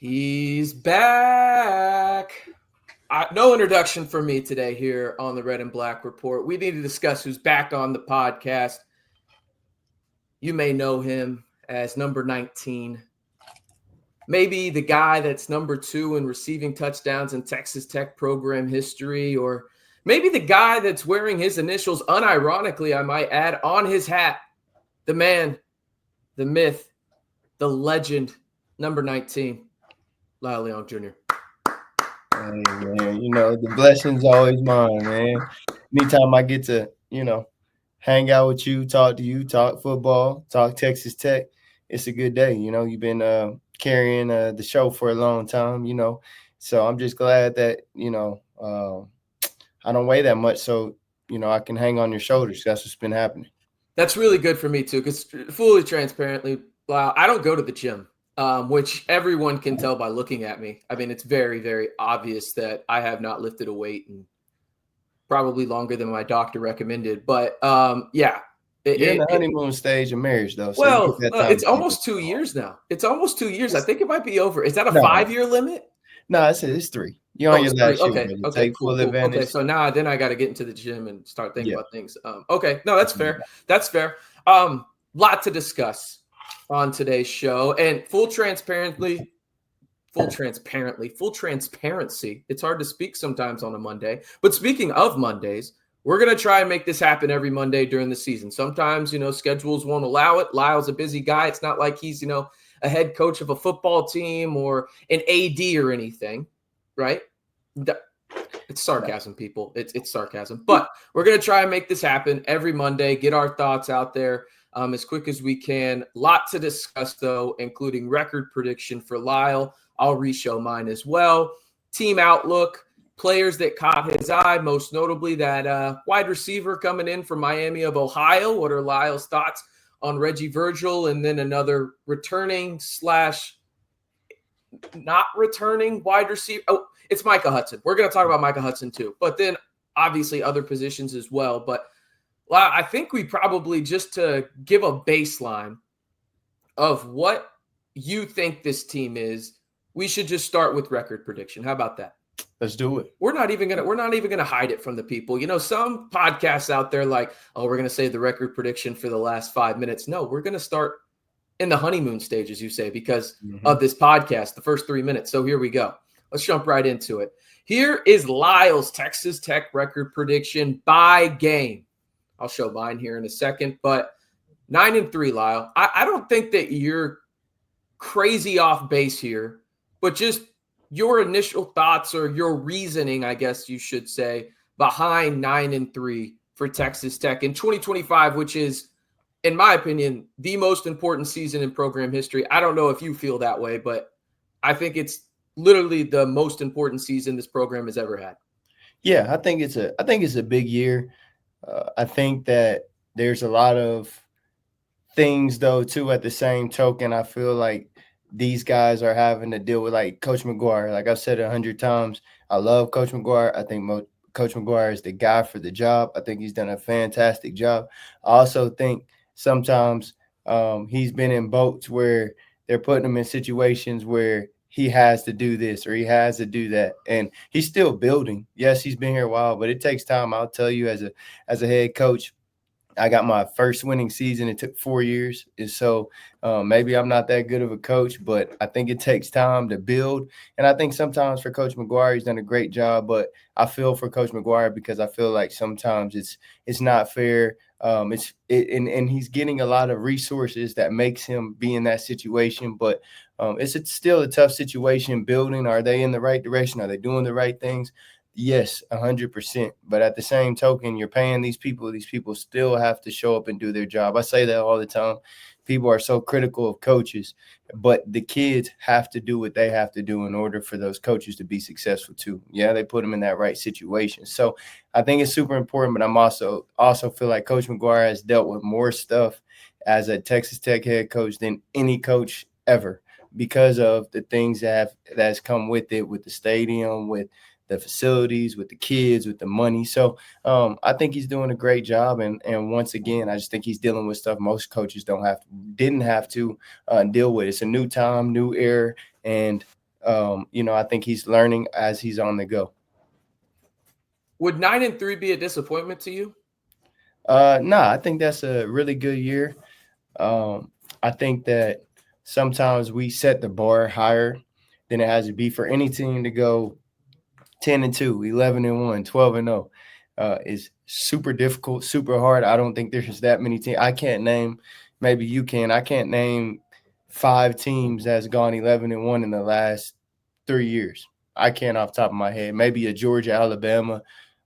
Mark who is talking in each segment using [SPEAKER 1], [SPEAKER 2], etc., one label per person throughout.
[SPEAKER 1] He's back. No introduction for me today here on the Red and Black Report. We need to discuss who's back on the podcast. You may know him as number 19. Maybe the guy that's number 2 in receiving touchdowns in Texas Tech program history, or maybe the guy that's wearing his initials, unironically, I might add, on his hat. The man, the myth, the legend, number 19. Lyle Leong Jr.
[SPEAKER 2] Hey, man, the blessing's always mine, man. Anytime I get to, hang out with you, talk football, talk Texas Tech, it's a good day. You've been carrying the show for a long time, so I'm just glad that, I don't weigh that much, so, I can hang on your shoulders. That's what's been happening.
[SPEAKER 1] That's really good for me, too, because fully transparently, I don't go to the gym. Which everyone can tell by looking at me. I mean, it's very, very obvious that I have not lifted a weight in probably longer than my doctor recommended. But yeah.
[SPEAKER 2] You're in the honeymoon stage of marriage, though. So
[SPEAKER 1] well, it's almost 2 years now. It's almost 2 years. I think it might be over. Is that a 5-year limit?
[SPEAKER 2] No, it's 3. You're on your last year.
[SPEAKER 1] Okay, cool. Okay, so now I got to get into the gym and start thinking about things. Okay, no, that's fair. That's fair. Lot to discuss on today's show, and full transparency. It's hard to speak sometimes on a Monday, but speaking of Mondays, we're going to try and make this happen every Monday during the season. Sometimes, schedules won't allow it. Lyle's a busy guy. It's not like he's, a head coach of a football team or an AD or anything, right? It's sarcasm, people. It's sarcasm, but we're going to try and make this happen every Monday, get our thoughts out there as quick as we can. Lot to discuss, though, including record prediction for Lyle. I'll re-show mine as well. Team outlook, players that caught his eye, most notably that wide receiver coming in from Miami of Ohio. What are Lyle's thoughts on Reggie Virgil? And then another returning / not returning wide receiver. Oh, it's Micah Hudson. We're going to talk about Micah Hudson too. But then obviously other positions as well. But I think we probably, just to give a baseline of what you think this team is, we should just start with record prediction. How about that?
[SPEAKER 2] Let's do it.
[SPEAKER 1] We're not even gonna hide it from the people. Some podcasts out there like, oh, we're gonna save the record prediction for the last 5 minutes. No, we're gonna start in the honeymoon stage, as you say, because of this podcast, the first 3 minutes. So here we go. Let's jump right into it. Here is Lyle's Texas Tech record prediction by game. I'll show mine here in a second, but 9-3, Lyle. I don't think that you're crazy off base here, but just your initial thoughts or your reasoning, I guess you should say, behind 9-3 for Texas Tech in 2025, which is, in my opinion, the most important season in program history. I don't know if you feel that way, but I think it's literally the most important season this program has ever had.
[SPEAKER 2] Yeah, I think it's a big year. I think that there's a lot of things, though, too, at the same token. I feel like these guys are having to deal with, like, Coach McGuire. Like I've said 100 times, I love Coach McGuire. I think Coach McGuire is the guy for the job. I think he's done a fantastic job. I also think sometimes he's been in boats where they're putting him in situations where he has to do this or he has to do that, and he's still building. Yes, he's been here a while, but it takes time. I'll tell you, as a head coach, I got my first winning season. It took 4 years. And so maybe I'm not that good of a coach, but I think it takes time to build. And I think sometimes for Coach McGuire, he's done a great job, but I feel for Coach McGuire because I feel like sometimes it's not fair. And he's getting a lot of resources that makes him be in that situation, but it's still a tough situation building. Are they in the right direction? Are they doing the right things? Yes, 100%. But at the same token, you're paying these people. These people still have to show up and do their job. I say that all the time. People are so critical of coaches, but the kids have to do what they have to do in order for those coaches to be successful too. Yeah, they put them in that right situation. So I think it's super important, but I'm also feel like Coach McGuire has dealt with more stuff as a Texas Tech head coach than any coach ever because of the things that's come with it, with the stadium, with the facilities, with the kids, with the money. So I think he's doing a great job. And once again, I just think he's dealing with stuff most coaches didn't have to deal with. It's a new time, new era. And I think he's learning as he's on the go.
[SPEAKER 1] Would 9-3 be a disappointment to you?
[SPEAKER 2] I think that's a really good year. I think that sometimes we set the bar higher than it has to be for any team to go 10-2, 11-1, 12-0. Is super difficult, super hard. I don't think there's that many teams. I can't name, maybe you can. I can't name 5 teams that's gone 11-1 in the last 3 years. I can't off the top of my head. Maybe a Georgia, Alabama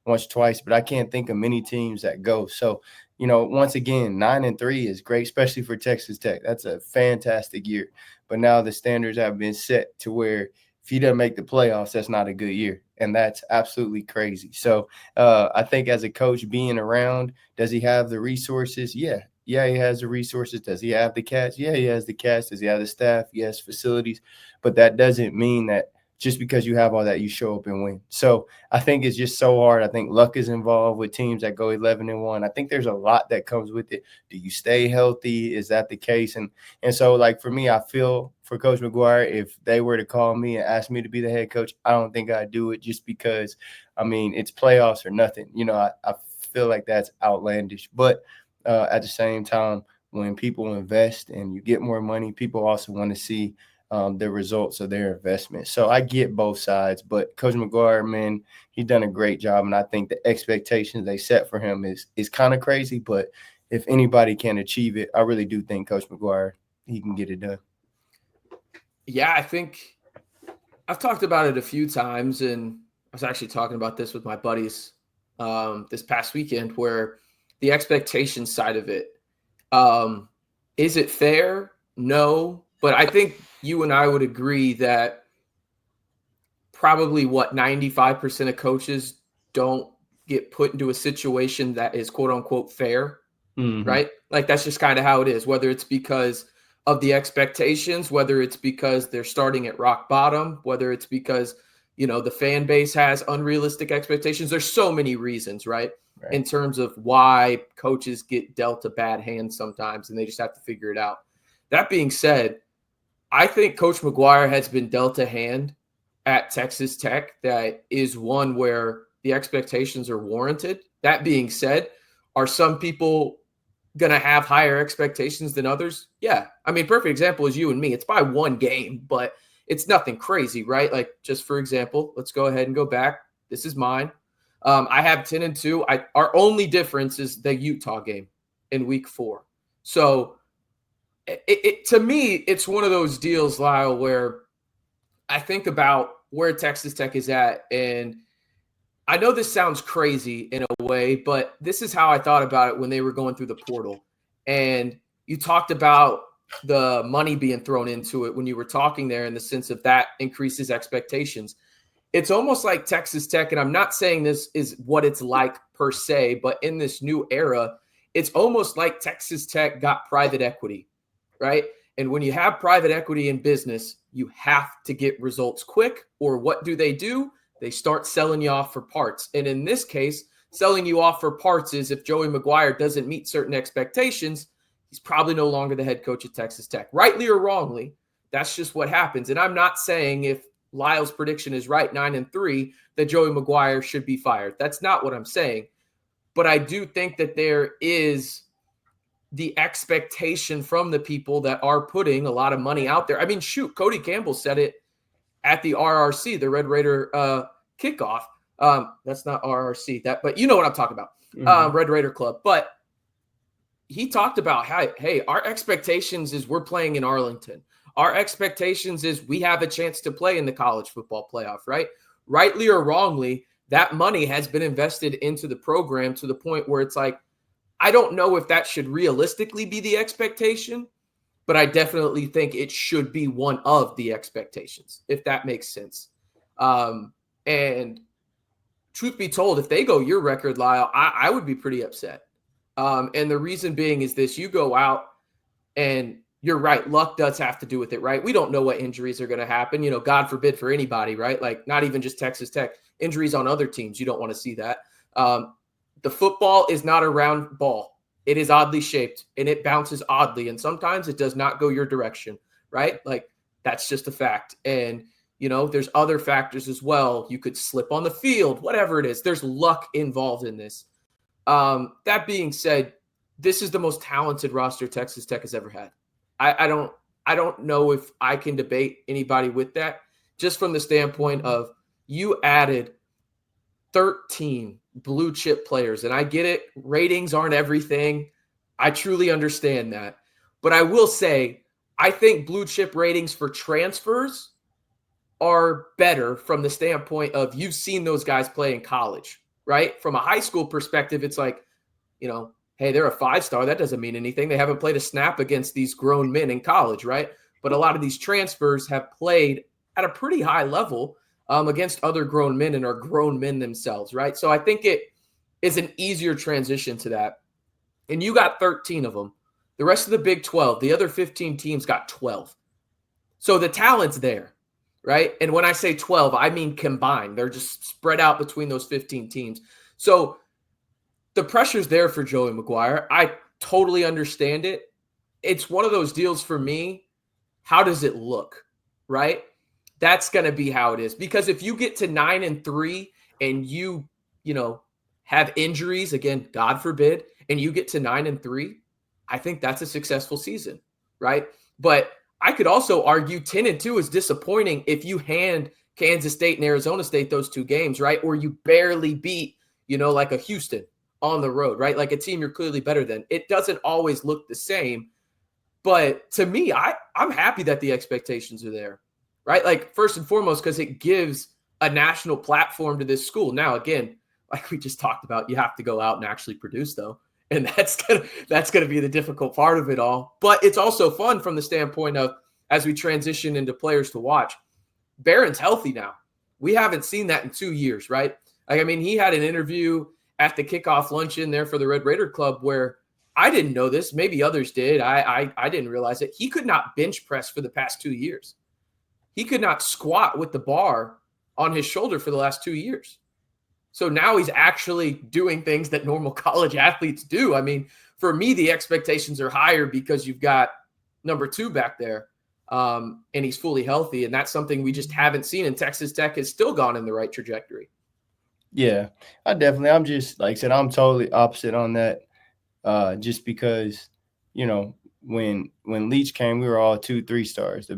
[SPEAKER 2] once, twice, but I can't think of many teams that go. So, once again, 9-3 is great, especially for Texas Tech. That's a fantastic year. But now the standards have been set to where if he doesn't make the playoffs, that's not a good year. And that's absolutely crazy. So I think as a coach being around, does he have the resources? Yeah. Yeah, he has the resources. Does he have the cast? Yeah, he has the cast. Does he have the staff? Yes, facilities. But that doesn't mean that just because you have all that, you show up and win. So I think it's just so hard. I think luck is involved with teams that go 11-1. I think there's a lot that comes with it. Do you stay healthy? Is that the case? And so, like, for me, I feel for Coach McGuire, if they were to call me and ask me to be the head coach, I don't think I'd do it just because, it's playoffs or nothing. I feel like that's outlandish. But at the same time, when people invest and you get more money, people also want to see the results of their investment. So I get both sides, but Coach McGuire, man, he's done a great job. And I think the expectations they set for him is kind of crazy, but if anybody can achieve it, I really do think Coach McGuire, he can get it done.
[SPEAKER 1] Yeah, I think I've talked about it a few times, and I was actually talking about this with my buddies this past weekend, where the expectation side of it, is it fair? No, but I think you and I would agree that probably 95% of coaches don't get put into a situation that is quote unquote fair, right? Like that's just kind of how it is, whether it's because of the expectations, whether it's because they're starting at rock bottom, whether it's because, the fan base has unrealistic expectations. There's so many reasons, right? In terms of why coaches get dealt a bad hand sometimes, and they just have to figure it out. That being said, I think Coach McGuire has been dealt a hand at Texas Tech that is one where the expectations are warranted. That being said, are some people going to have higher expectations than others? Yeah. Perfect example is you and me. It's by one game, but it's nothing crazy, right? Like, just for example, let's go ahead and go back. This is mine. I have 10-2. Our only difference is the Utah game in week 4. So to me, it's one of those deals, Lyle, where I think about where Texas Tech is at. And I know this sounds crazy in a way, but this is how I thought about it when they were going through the portal. And you talked about the money being thrown into it when you were talking there, in the sense of that increases expectations. It's almost like Texas Tech, and I'm not saying this is what it's like per se, but in this new era, it's almost like Texas Tech got private equity, right? And when you have private equity in business, you have to get results quick, or what do? They start selling you off for parts. And in this case, selling you off for parts is if Joey McGuire doesn't meet certain expectations, he's probably no longer the head coach at Texas Tech. Rightly or wrongly, that's just what happens. And I'm not saying, if Lyle's prediction is right, 9-3, that Joey McGuire should be fired. That's not what I'm saying. But I do think that there is the expectation from the people that are putting a lot of money out there. Cody Campbell said it at the RRC, the Red Raider kickoff. That's not RRC, but you know what I'm talking about. Red Raider Club. But he talked about, hey, our expectations is we're playing in Arlington. Our expectations is we have a chance to play in the college football playoff, right? Rightly or wrongly, that money has been invested into the program to the point where it's like, I don't know if that should realistically be the expectation, but I definitely think it should be one of the expectations, if that makes sense. And truth be told, if they go your record, Lyle, I would be pretty upset. And the reason being is this: you go out, and you're right, luck does have to do with it, right? We don't know what injuries are going to happen. God forbid for anybody, right? Like, not even just Texas Tech. Injuries on other teams, you don't want to see that. The football is not a round ball. It is oddly shaped, and it bounces oddly, and sometimes it does not go your direction, right? Like, that's just a fact. And, There's other factors as well. You could slip on the field, whatever it is. There's luck involved in this. That being said, this is the most talented roster Texas Tech has ever had. I don't know if I can debate anybody with that, just from the standpoint of you added 13 blue chip players. And I get it. Ratings aren't everything. I truly understand that. But I will say, I think blue chip ratings for transfers are better from the standpoint of you've seen those guys play in college, right? From a high school perspective, it's like, hey, they're a 5-star. That doesn't mean anything. They haven't played a snap against these grown men in college, right? But a lot of these transfers have played at a pretty high level against other grown men and are grown men themselves, right? So I think it is an easier transition to that. And you got 13 of them. The rest of the Big 12, the other 15 teams got 12. So the talent's there, right? And when I say 12, I mean combined. They're just spread out between those 15 teams. So the pressure's there for Joey McGuire. I totally understand it. It's one of those deals for me. How does it look, right? That's going to be how it is. Because if you get to 9-3 and you have injuries, again, God forbid, and you get to 9-3, I think that's a successful season, right? But I could also argue 10-2 is disappointing if you hand Kansas State and Arizona State those two games, right? Or you barely beat, like a Houston on the road, right? Like a team you're clearly better than. It doesn't always look the same. But to me, I'm happy that the expectations are there, right? Like first and foremost, because it gives a national platform to this school. Now, again, like we just talked about, you have to go out and actually produce though. And that's gonna be the difficult part of it all. But it's also fun from the standpoint of as we transition into players to watch. Barron's healthy now. We haven't seen that in 2 years, right? Like, I mean, he had an interview at the kickoff luncheon there for the Red Raider Club where I didn't know this. Maybe others did. I didn't realize it. He could not bench press for the past 2 years. He could not squat with the bar on his shoulder for the last 2 years. So now he's actually doing things that normal college athletes do. I mean, for me, the expectations are higher because you've got number 2 back there and he's fully healthy. And that's something we just haven't seen. And Texas Tech has still gone in the right trajectory.
[SPEAKER 2] Yeah, I'm just, like I said, I'm totally opposite on that. Just because, when Leach came, we were all 2-3 stars,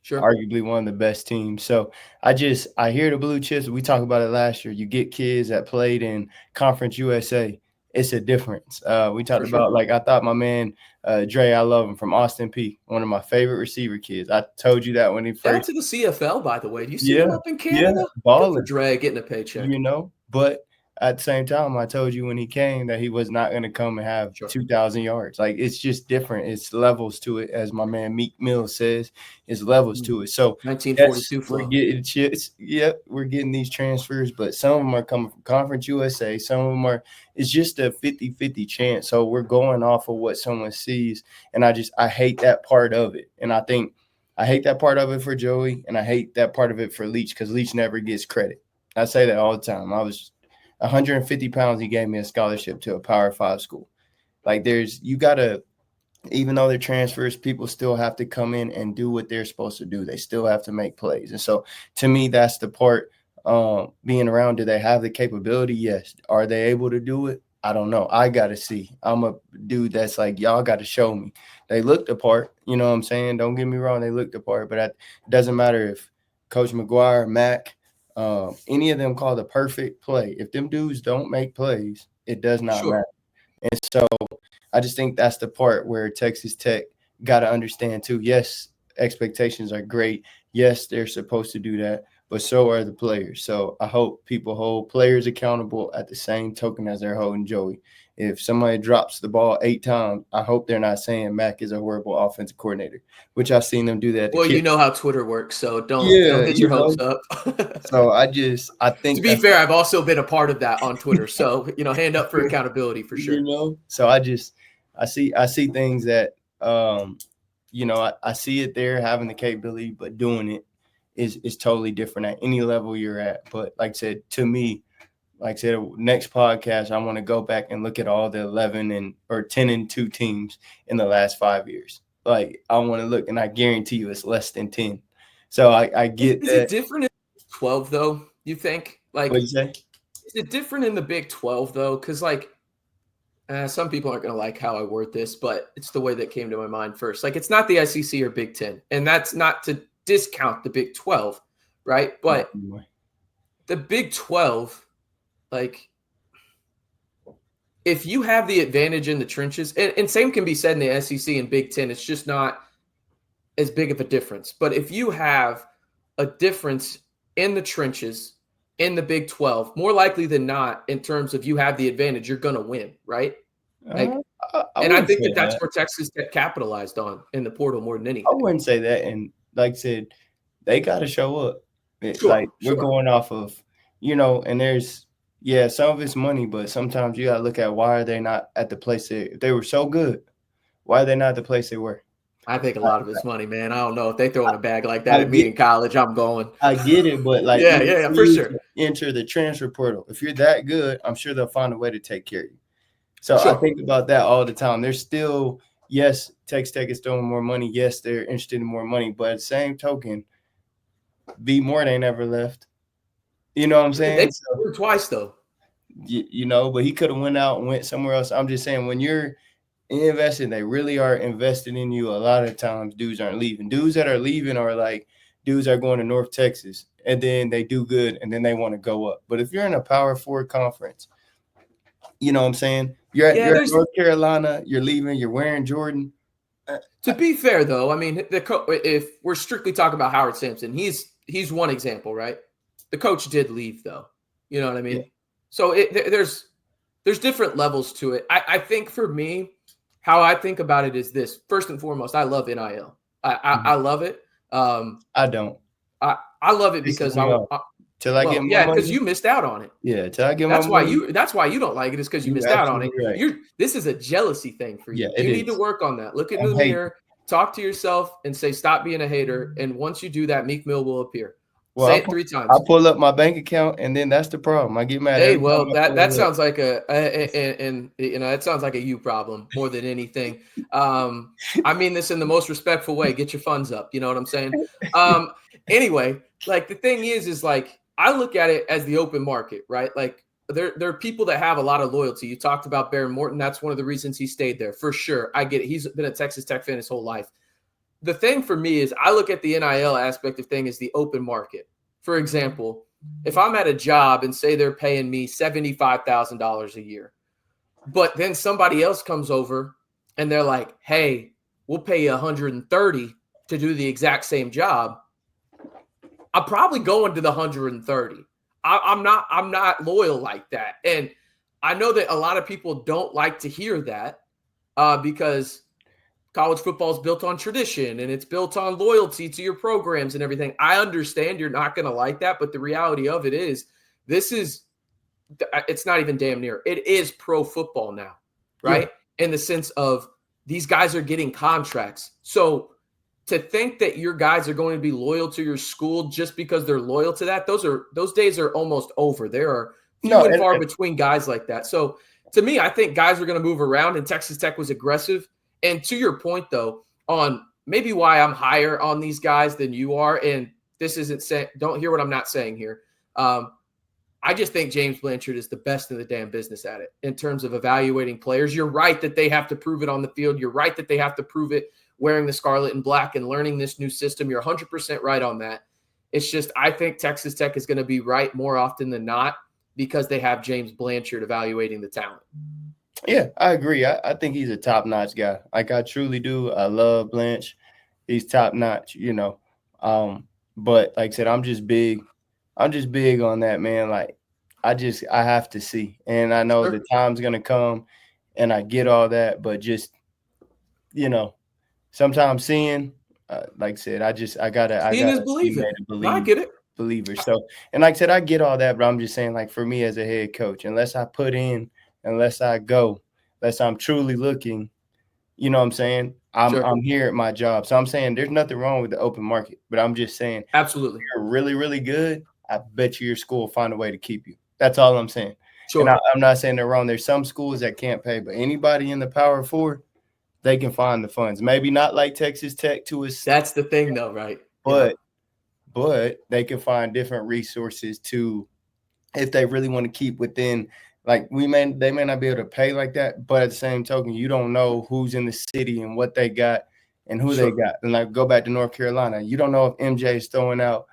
[SPEAKER 1] Sure.
[SPEAKER 2] Arguably one of the best teams. So I hear the blue chips. We talked about it last year. You get kids that played in Conference USA. It's a difference. We talked about, like, I thought my man, Dre, I love him, from Austin P, one of my favorite receiver kids. I told you that when he first.
[SPEAKER 1] Shout out to the CFL, by the way. Do you see him up in Canada?
[SPEAKER 2] Yeah, balling.
[SPEAKER 1] Good for Dre getting a paycheck.
[SPEAKER 2] But at the same time, I told you when he came that he was not going to come and have 2,000 yards. Like, it's just different. It's levels to it, as my man Meek Mill says. It's levels to it. So
[SPEAKER 1] 1942 flow.
[SPEAKER 2] We're getting chips. Yep, we're getting these transfers, but some of them are coming from Conference USA. Some of them are – it's just a 50-50 chance. So we're going off of what someone sees, and I hate that part of it. And I hate that part of it for Joey, and I hate that part of it for Leach, because Leach never gets credit. I say that all the time. I was 150 pounds. He gave me a scholarship to a Power 5 school. Like, you got to, even though they're transfers, people still have to come in and do what they're supposed to do. They still have to make plays. And so to me, that's the part, being around. Do they have the capability? Yes. Are they able to do it? I don't know. I got to see. I'm a dude that's like, y'all got to show me. They looked the part. You know what I'm saying? Don't get me wrong. They looked the part. But it doesn't matter if Coach McGuire, Mac, any of them call the perfect play. If them dudes don't make plays, it does not matter. And so I just think that's the part where Texas Tech got to understand too. Yes, expectations are great. Yes, they're supposed to do that, but so are the players. So I hope people hold players accountable at the same token as they're holding Joey. If somebody drops the ball 8 times, I hope they're not saying Mac is a horrible offensive coordinator, which I've seen them do that.
[SPEAKER 1] Well, you know how Twitter works, so don't get your hopes up.
[SPEAKER 2] So I think,
[SPEAKER 1] to be fair, I've also been a part of that on Twitter. So, hand up for accountability for sure.
[SPEAKER 2] So I see things that, I see it there, having the capability, but doing it is totally different at any level you're at. But like I said, to me, next podcast, I want to go back and look at all the 10-2 teams in the last 5 years. Like, I want to look, and I guarantee you it's less than 10. So I get
[SPEAKER 1] Is
[SPEAKER 2] that.
[SPEAKER 1] it different in 12 though? You think? Like,
[SPEAKER 2] What'd you say?
[SPEAKER 1] is it different in the Big 12 though? Because like some people aren't going to like how I word this, but it's the way that came to my mind first. Like, it's not the SEC or Big 10, and that's not to discount the Big 12, right? But the Big 12, like, if you have the advantage in the trenches, and same can be said in the SEC and Big 10, it's just not as big of a difference. But if you have a difference in the trenches in the Big 12, more likely than not, in terms of you have the advantage, you're going to win, right? Like, I think that that's where Texas Tech capitalized on in the portal more than anything.
[SPEAKER 2] I wouldn't say that. And like I said, they got to show up. We're going off of, and there's, some of it's money, but sometimes you got to look at why are they not at the place they were so good. Why are they not at the place they were?
[SPEAKER 1] I think a lot of it's money, man. I don't know if they throw in a bag like that at me in college. I'm going.
[SPEAKER 2] I get it, but like,
[SPEAKER 1] yeah, for sure.
[SPEAKER 2] Enter the transfer portal. If you're that good, I'm sure they'll find a way to take care of you. So I think about that all the time. There's still, yes, Texas Tech is throwing more money. Yes, they're interested in more money, but at the same token, B. Moore ain't never left. You know what I'm saying?
[SPEAKER 1] They scored twice though.
[SPEAKER 2] But he could have went out and went somewhere else. I'm just saying, when you're investing, they really are investing in you. A lot of times dudes aren't leaving. Dudes that are leaving are like dudes are going to North Texas and then they do good and then they want to go up. But if you're in a Power 4 conference, you know what I'm saying? You're at North Carolina, you're leaving, you're wearing Jordan.
[SPEAKER 1] To be fair, though, I mean, if we're strictly talking about Howard Sampson, he's one example, right? The coach did leave, though. You know what I mean? Yeah. So there's different levels to it. I think for me, how I think about it is this. First and foremost, I love NIL. I love it.
[SPEAKER 2] I don't.
[SPEAKER 1] I love it because get more money. Because you missed out on it.
[SPEAKER 2] Yeah, till I get more money.
[SPEAKER 1] That's why you don't like it, is because you missed out on it.
[SPEAKER 2] Right.
[SPEAKER 1] This is a jealousy thing for you.
[SPEAKER 2] Yeah,
[SPEAKER 1] you need to work on that. Look into the mirror, talk to yourself, and say, stop being a hater. And once you do that, Meek Mill will appear.
[SPEAKER 2] Well,
[SPEAKER 1] say it 3 times.
[SPEAKER 2] I pull up my bank account, and then that's the problem. I get mad.
[SPEAKER 1] Hey, well, that sounds like that sounds like a you problem more than anything. I mean this in the most respectful way. Get your funds up. You know what I'm saying? Anyway, like, the thing is like, I look at it as the open market, right? Like, there are people that have a lot of loyalty. You talked about Baron Morton. That's one of the reasons he stayed there, for sure. I get it. He's been a Texas Tech fan his whole life. The thing for me is I look at the NIL aspect of thing as the open market. For example, if I'm at a job and say they're paying me $75,000 a year, but then somebody else comes over and they're like, hey, we'll pay you $130 to do the exact same job, I'm probably going to the $130. I'm not loyal like that. And I know that a lot of people don't like to hear that because college football is built on tradition and it's built on loyalty to your programs and everything. I understand you're not going to like that, but the reality of it is it's not even damn near. It is pro football now, right? Yeah. In the sense of these guys are getting contracts. So to think that your guys are going to be loyal to your school just because they're loyal to that, those days are almost over. There are few and far between guys like that. So to me, I think guys are going to move around, and Texas Tech was aggressive. And to your point, though, on maybe why I'm higher on these guys than you are, and this isn't saying, don't hear what I'm not saying here. I just think James Blanchard is the best in the damn business at it in terms of evaluating players. You're right that they have to prove it on the field. You're right that they have to prove it wearing the scarlet and black and learning this new system. You're 100% right on that. It's just, I think Texas Tech is going to be right more often than not because they have James Blanchard evaluating the talent.
[SPEAKER 2] Yeah, I agree. I think he's a top-notch guy. Like, I truly do. I love Blanche. He's top-notch, But like I said, I'm just big on that, man. Like, I have to see. And I know the time's going to come, and I get all that. But just, sometimes seeing, like I said, I gotta
[SPEAKER 1] believe. I get it.
[SPEAKER 2] Believer. So, and like I said, I get all that, but I'm just saying, like, for me as a head coach, unless I put in, unless I go, unless I'm truly looking, you know what I'm saying? I'm here at my job. So I'm saying there's nothing wrong with the open market, but I'm just saying,
[SPEAKER 1] absolutely,
[SPEAKER 2] if you're really, really good, I bet you your school will find a way to keep you. That's all I'm saying.
[SPEAKER 1] Sure.
[SPEAKER 2] And I'm not saying they're wrong. There's some schools that can't pay, but anybody in the Power 4, they can find the funds. Maybe not like Texas Tech to us.
[SPEAKER 1] That's the thing, though, right?
[SPEAKER 2] But but they can find different resources to, if they really want to keep within, like they may not be able to pay like that, but at the same token, you don't know who's in the city and what they got and who they got. And like go back to North Carolina, you don't know if MJ is throwing out,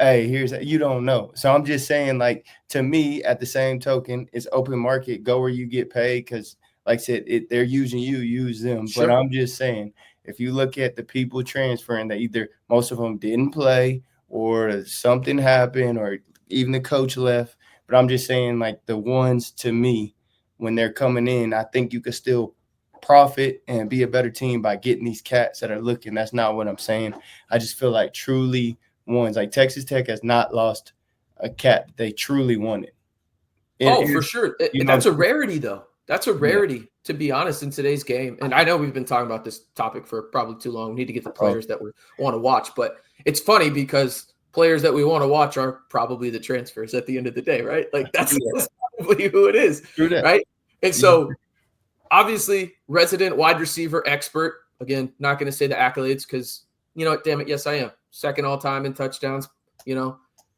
[SPEAKER 2] hey, you don't know. So I'm just saying, like, to me, at the same token, it's open market. Go where you get paid because, like I said, they're using you, use them.
[SPEAKER 1] Sure.
[SPEAKER 2] But I'm just saying, if you look at the people transferring, that either most of them didn't play or something happened or even the coach left. But I'm just saying, like, the ones to me, when they're coming in, I think you could still profit and be a better team by getting these cats that are looking. That's not what I'm saying. I just feel like truly ones, like Texas Tech has not lost a cat they truly wanted.
[SPEAKER 1] For sure. That's a rarity, though. That's a rarity, to be honest, in today's game. And I know we've been talking about this topic for probably too long. We need to get the players that we want to watch. But it's funny because players that we want to watch are probably the transfers at the end of the day, right? Like that's probably who it is, right? And so obviously resident wide receiver expert. Again, not going to say the accolades because, you know what, damn it, yes, I am. Second all-time in touchdowns,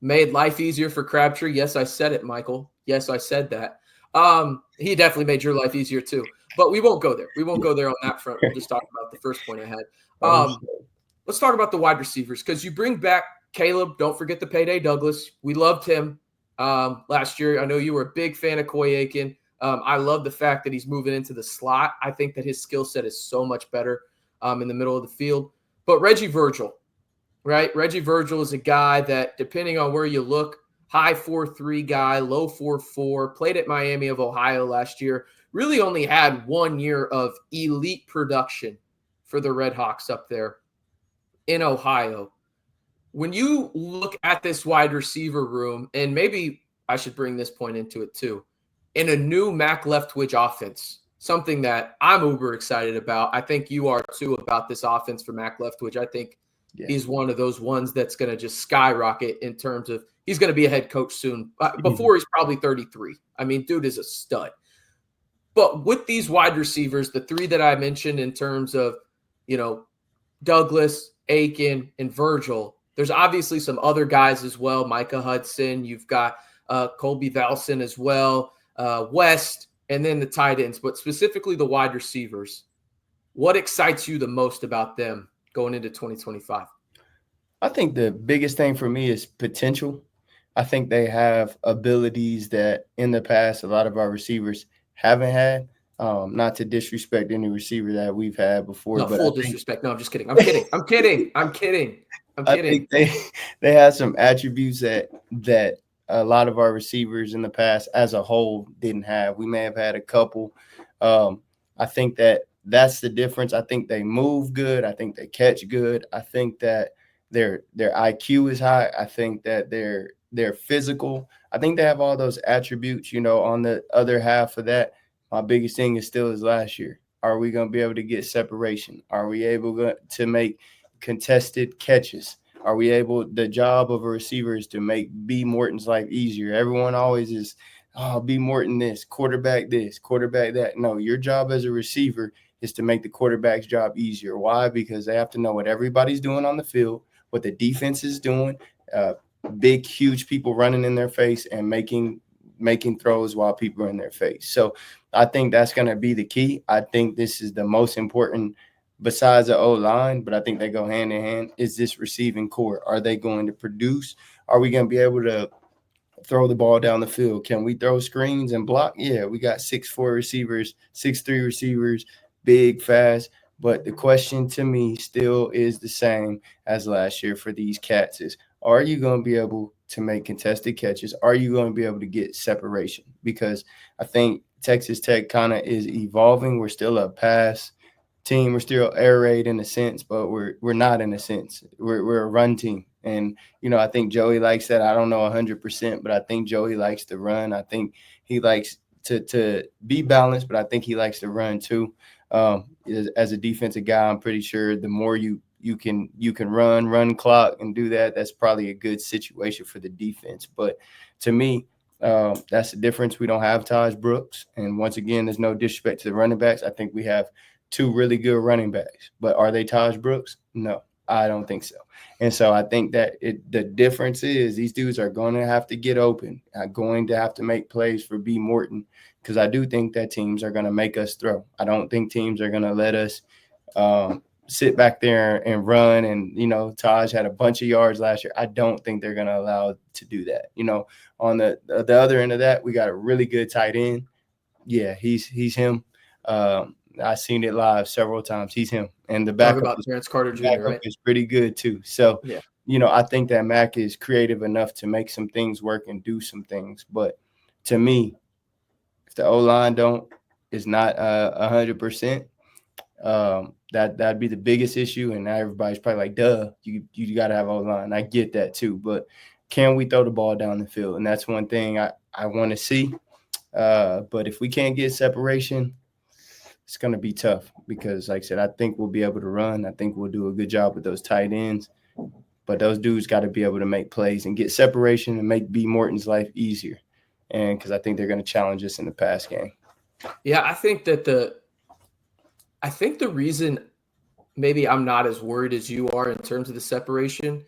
[SPEAKER 1] made life easier for Crabtree. Yes, I said it, Michael. Yes, I said that. He definitely made your life easier too. But we won't go there. We won't go there on that front. We'll just talk about the first point I had. Let's talk about the wide receivers because you bring back Caleb. Don't forget the payday Douglas. We loved him last year. I know you were a big fan of Coy Aiken. I love the fact that he's moving into the slot. I think that his skill set is so much better in the middle of the field. But Reggie Virgil, right? Reggie Virgil is a guy that, depending on where you look, high 4.3 guy, low 4.4, played at Miami of Ohio last year, really only had 1 year of elite production for the Red Hawks up there in Ohio. When you look at this wide receiver room, and maybe I should bring this point into it too, in a new Mac Leftwich offense, something that I'm uber excited about. I think you are too about this offense for Mac Leftwich. I think he's one of those ones that's going to just skyrocket in terms of he's going to be a head coach soon. Before he's probably 33. I mean, dude is a stud. But with these wide receivers, the three that I mentioned in terms of, Douglas, Aiken, and Virgil, there's obviously some other guys as well. Micah Hudson, you've got Colby Valson as well, West, and then the tight ends. But specifically the wide receivers, what excites you the most about them going into 2025?
[SPEAKER 2] I think the biggest thing for me is potential. I think they have abilities that in the past a lot of our receivers haven't had. Not to disrespect any receiver that we've had before.
[SPEAKER 1] No,
[SPEAKER 2] but
[SPEAKER 1] full disrespect. No, I'm just kidding. I'm kidding.
[SPEAKER 2] I think they have some attributes that a lot of our receivers in the past as a whole didn't have. We may have had a couple. I think that's the difference. I think they move good. I think they catch good. I think that their IQ is high. I think that they're physical. I think they have all those attributes. On the other half of that, my biggest thing is still is last year. Are we going to be able to get separation? Are we able to make contested catches? Are we able? The job of a receiver is to make B. Morton's life easier. Everyone always is, B. Morton this, quarterback that. No, your job as a receiver is to make the quarterback's job easier. Why? Because they have to know what everybody's doing on the field, what the defense is doing, big, huge people running in their face and making throws while people are in their face. So I think that's going to be the key. I think this is the most important besides the O-line, but I think they go hand in hand, is this receiving core. Are they going to produce? Are we going to be able to throw the ball down the field? Can we throw screens and block? Yeah, we got 6'4" receivers, 6'3" receivers, big, fast. But the question to me still is the same as last year for these cats is, are you going to be able to make contested catches? Are you going to be able to get separation? Because I think Texas Tech kind of is evolving. We're still a pass team. We're still air raid in a sense, but we're not in a sense. We're a run team. And, I think Joey likes that. I don't know 100%, but I think Joey likes to run. I think he likes to be balanced, but I think he likes to run too. As a defensive guy, I'm pretty sure the more you can run clock and do that, that's probably a good situation for the defense. But to me, that's the difference. We don't have Taj Brooks. And once again, there's no disrespect to the running backs. I think we have two really good running backs. But are they Taj Brooks? No. I don't think so. And so I think that the difference is these dudes are going to have to get open, going to have to make plays for B. Morton, because I do think that teams are going to make us throw. I don't think teams are going to let us sit back there and run. And, Taj had a bunch of yards last year. I don't think they're going to allow to do that. On the other end of that, we got a really good tight end. Yeah, he's him. I've seen it live several times. He's him. And the backup,
[SPEAKER 1] Terrence Carter Jr., right?
[SPEAKER 2] is pretty good too. So,
[SPEAKER 1] yeah.
[SPEAKER 2] I think that Mac is creative enough to make some things work and do some things. But to me, if the O-line is not 100%, that'd be the biggest issue. And now everybody's probably like, duh, you got to have O-line. I get that too. But can we throw the ball down the field? And that's one thing I want to see. But if we can't get separation, it's going to be tough because, like I said, I think we'll be able to run. I think we'll do a good job with those tight ends. But those dudes got to be able to make plays and get separation and make B. Morton's life easier. And because I think they're going to challenge us in the pass game.
[SPEAKER 1] Yeah, I think that the reason maybe I'm not as worried as you are in terms of the separation,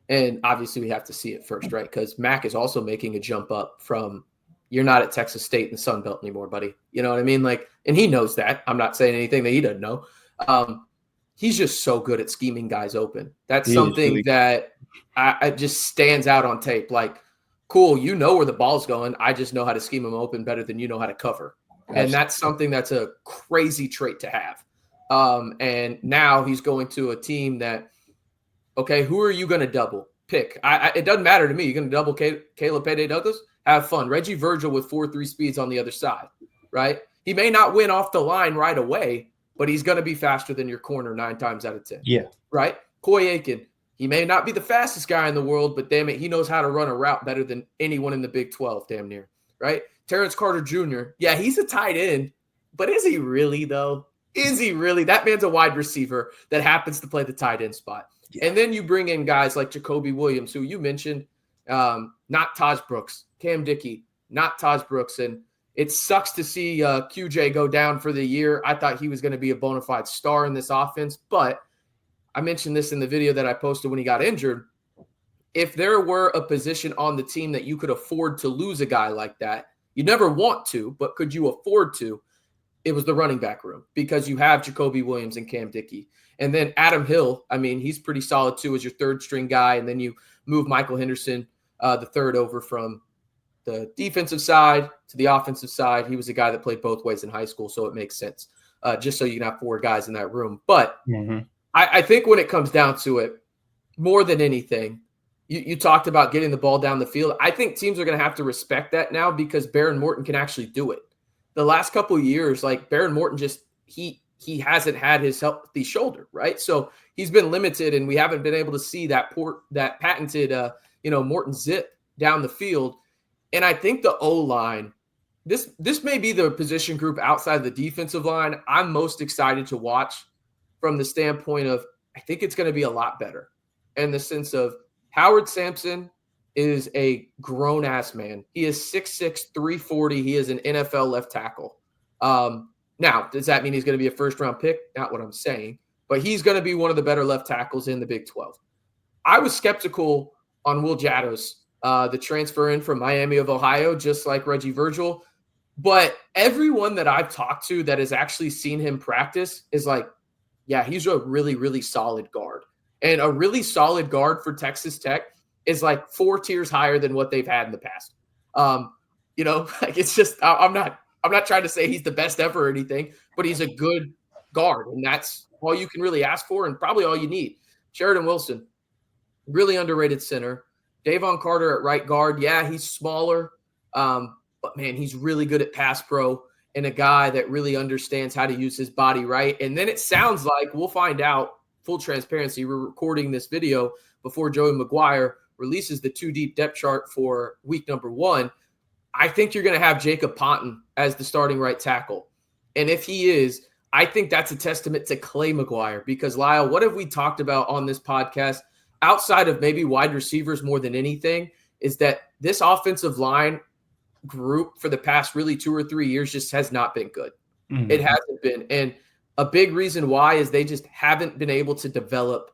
[SPEAKER 1] and obviously we have to see it first, right? Because Mac is also making a jump up from – you're not at Texas State in the Sun Belt anymore, buddy. You know what I mean? And he knows that. I'm not saying anything that he doesn't know. He's just so good at scheming guys open. That's something that I just stands out on tape. Like, cool, where the ball's going. I just know how to scheme him open better than you know how to cover. Absolutely. And that's something that's a crazy trait to have. And now he's going to a team that, okay, who are you going to double? Pick. It doesn't matter to me. You're going to double Caleb Payday Douglas? Have fun. Reggie Virgil with 4.3 speeds on the other side, right? He may not win off the line right away, but he's going to be faster than your corner 9 times out of 10.
[SPEAKER 2] Yeah.
[SPEAKER 1] Right? Coy Aiken, he may not be the fastest guy in the world, but damn it, he knows how to run a route better than anyone in the Big 12, damn near, right? Terrence Carter Jr., yeah, he's a tight end, but is he really, though? Is he really? That man's a wide receiver that happens to play the tight end spot. Yeah. And then you bring in guys like Jacoby Williams, who you mentioned, not Taj Brooks. Cam Dickey, not Taj Brooks. And it sucks to see QJ go down for the year. I thought he was going to be a bona fide star in this offense, but I mentioned this in the video that I posted when he got injured. If there were a position on the team that you could afford to lose a guy like that, you never want to, but could you afford to? It was the running back room because you have Jacoby Williams and Cam Dickey. And then Adam Hill, I mean, he's pretty solid too as your third string guy. And then you move Michael Henderson, the third, over from the defensive side to the offensive side. He was a guy that played both ways in high school, so it makes sense, just so you can have 4 guys in that room. But I think when it comes down to it, more than anything, you talked about getting the ball down the field. I think teams are going to have to respect that now because Baron Morton can actually do it. The last couple of years, like Baron Morton just he hasn't had his healthy shoulder, right? So he's been limited, and we haven't been able to see that patented Morton zip down the field. And I think the O-line, this may be the position group outside the defensive line I'm most excited to watch from the standpoint of I think it's going to be a lot better in the sense of Howard Sampson is a grown-ass man. He is 6'6", 340. He is an NFL left tackle. Now, does that mean he's going to be a first-round pick? Not what I'm saying. But he's going to be one of the better left tackles in the Big 12. I was skeptical on Will Jaddos, the transfer in from Miami of Ohio, just like Reggie Virgil. But everyone that I've talked to that has actually seen him practice is like, yeah, he's a really, really solid guard. And a really solid guard for Texas Tech is like 4 tiers higher than what they've had in the past. Like it's just I'm not trying to say he's the best ever or anything, but he's a good guard, and that's all you can really ask for and probably all you need. Sheridan Wilson, really underrated center. Davon Carter at right guard. Yeah, he's smaller, but, man, he's really good at pass pro and a guy that really understands how to use his body right. And then it sounds like we'll find out, full transparency, we're recording this video before Joey McGuire releases the 2-deep depth chart for week number 1. I think you're going to have Jacob Ponton as the starting right tackle. And if he is, I think that's a testament to Clay McGuire because, Lyle, what have we talked about on this podcast outside of maybe wide receivers more than anything is that this offensive line group for the past really 2 or 3 years just has not been good. Mm-hmm. It hasn't been. And a big reason why is they just haven't been able to develop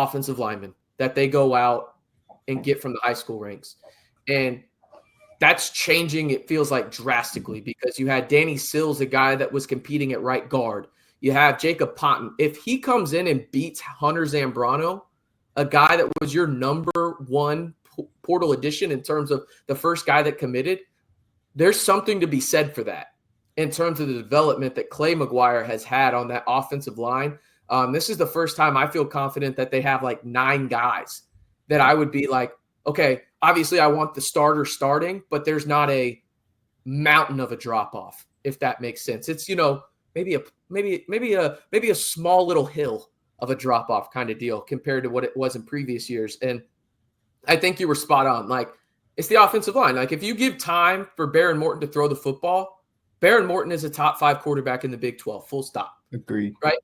[SPEAKER 1] offensive linemen that they go out and get from the high school ranks. And that's changing, it feels like, drastically, because you had Danny Sills, a guy that was competing at right guard. You have Jacob Ponton. If he comes in and beats Hunter Zambrano, a guy that was your number one portal addition in terms of the first guy that committed, there's something to be said for that in terms of the development that Clay McGuire has had on that offensive line. This is the first time I feel confident that they have like 9 guys that I would be like, okay, obviously I want the starter starting, but there's not a mountain of a drop off, if that makes sense. It's, maybe a small little hill of a drop off kind of deal compared to what it was in previous years. And I think you were spot on. Like, it's the offensive line. Like, if you give time for Baron Morton to throw the football, Baron Morton is a top 5 quarterback in the Big 12, full stop.
[SPEAKER 2] Agreed.
[SPEAKER 1] Right?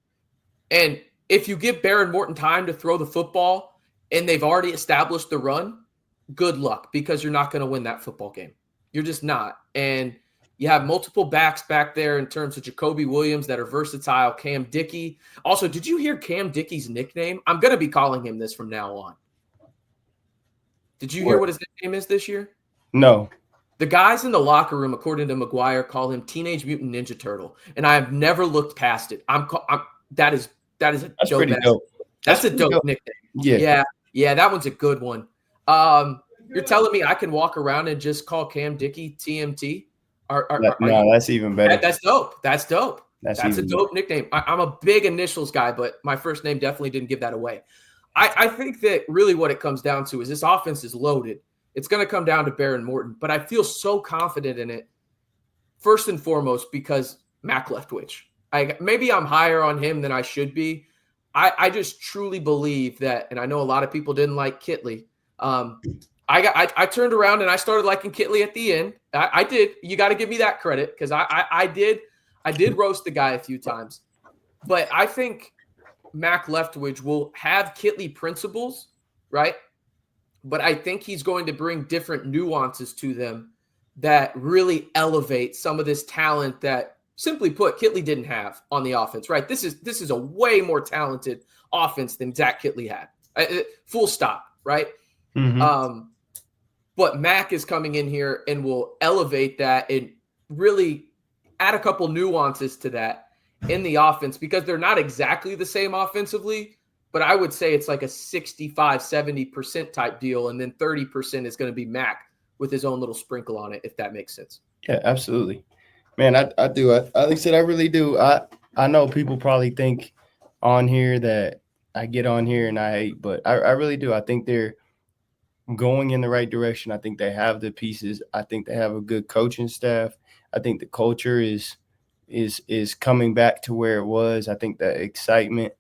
[SPEAKER 1] And if you give Baron Morton time to throw the football and they've already established the run, good luck, because you're not going to win that football game. You're just not. And you have multiple backs back there in terms of Jacoby Williams that are versatile. Cam Dickey. Also, did you hear Cam Dickey's nickname? I'm going to be calling him this from now on. Did you hear what his nickname is this year?
[SPEAKER 2] No.
[SPEAKER 1] The guys in the locker room, according to McGuire, call him Teenage Mutant Ninja Turtle, and I have never looked past it. That is a dope. That's a dope nickname. Yeah, that one's a good one. You're telling me I can walk around and just call Cam Dickey TMT?
[SPEAKER 2] That's even better.
[SPEAKER 1] That's dope. That's a dope nickname. I'm a big initials guy, but my first name definitely didn't give that away. I think that really what it comes down to is this offense is loaded. It's going to come down to Baron Morton, but I feel so confident in it, first and foremost, because Mac Leftwich. Maybe I'm higher on him than I should be. I just truly believe that, and I know a lot of people didn't like Kitley. I turned around and I started liking Kitley at the end. I did. You got to give me that credit, because I did roast the guy a few times. But I think Mac Leftwich will have Kitley principles, right? But I think he's going to bring different nuances to them that really elevate some of this talent that, simply put, Kitley didn't have on the offense, right? This is a way more talented offense than Zach Kitley had. Full stop, right?
[SPEAKER 2] Mm-hmm.
[SPEAKER 1] But Mac is coming in here and will elevate that and really add a couple nuances to that in the offense, because they're not exactly the same offensively, but I would say it's like a 65-70% type deal, and then 30% is going to be Mac with his own little sprinkle on it, if that makes sense.
[SPEAKER 2] Yeah, absolutely. Man, I do. Like I said, I really do. I know people probably think on here that I get on here and I hate, but I really do. I think they're going in the right direction. I think they have the pieces. I think they have a good coaching staff. I think the culture is coming back to where it was. I think the excitement,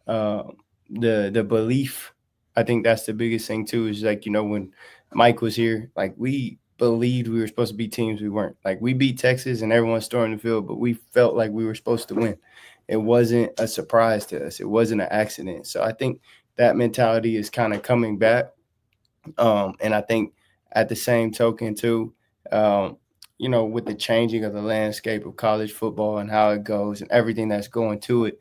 [SPEAKER 2] the belief, I think that's the biggest thing too, is like, when Mike was here, like, we believed we were supposed to beat teams we weren't. Like, we beat Texas and everyone's storming the field, but we felt like we were supposed to win. It wasn't a surprise to us. It wasn't an accident. So I think that mentality is kind of coming back. And I think at the same token too, with the changing of the landscape of college football and how it goes and everything that's going to it,